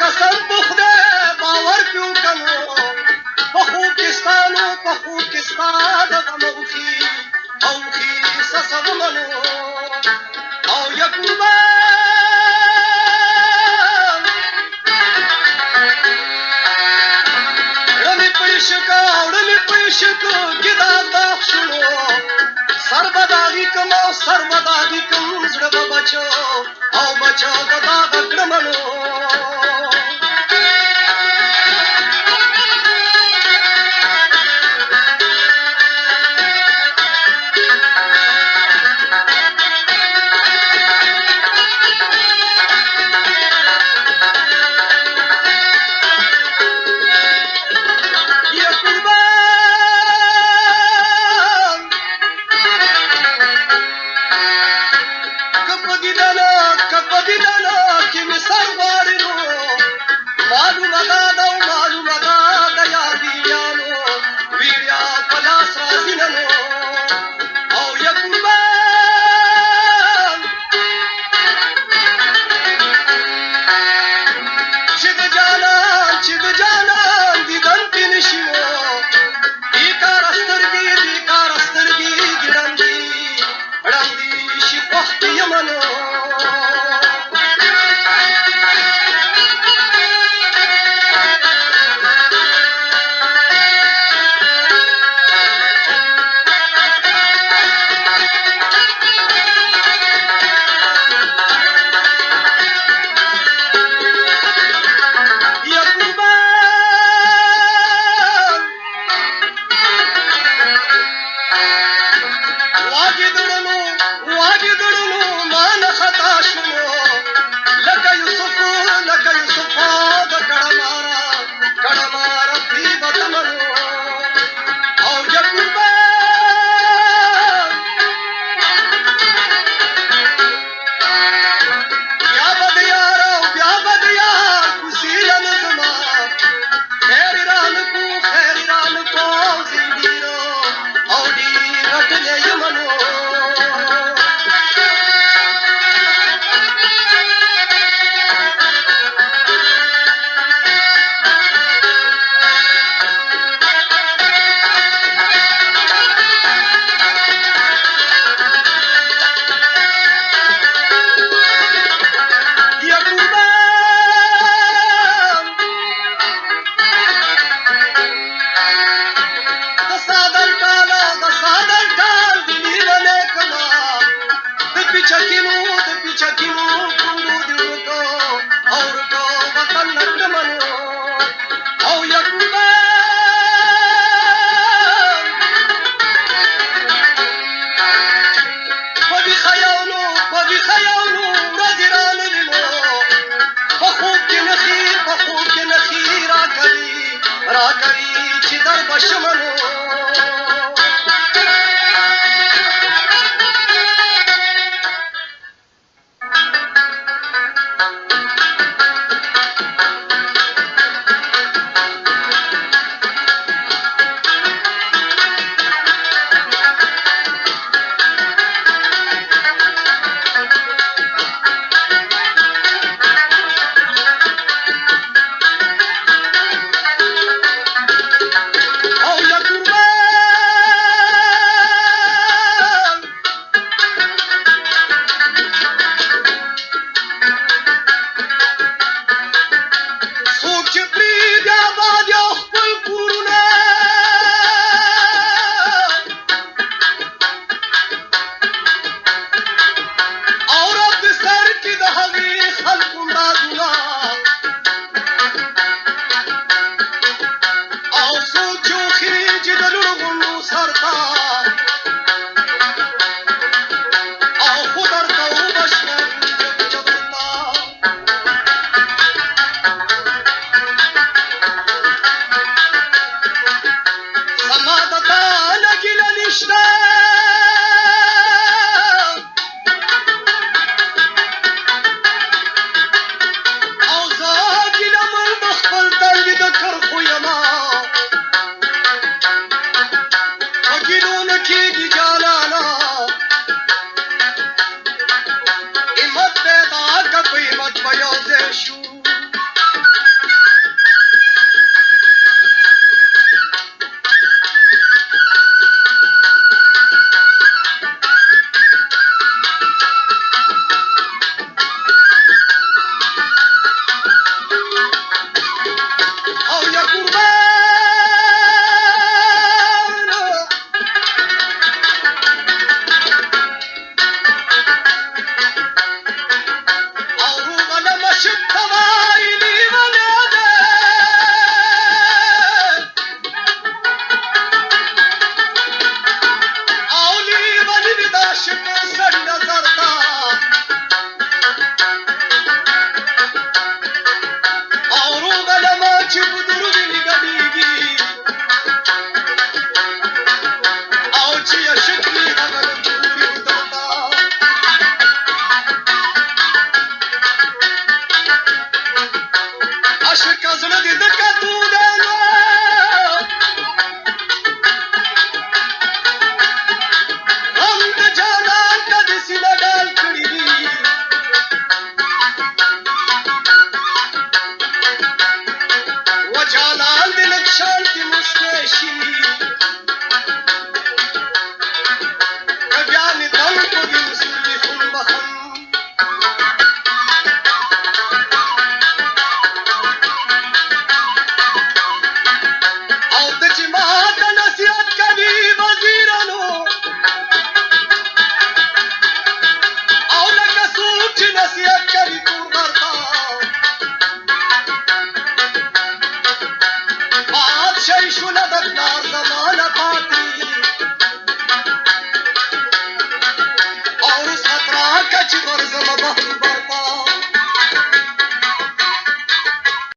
قسم په خدای باور پې وکړو په خوب کې ستا نو په خوب کې ستا دغه موخي اوخي سسغمنو او یکوبه شکو گدا داغ شنو سر بداغی کم او سر بداغی کم زړه به بچو او بچو د داغ کړمنو که په دیدنه کې مې سر غواړي نو عاشق زړه دې د کتو دی نو غم د جانان ته دې سینه ډال کړي دي و جانان دې لږ شانتې مسکی شي که بیا مې دم په وین سوري خون بخم Kaçı var zaman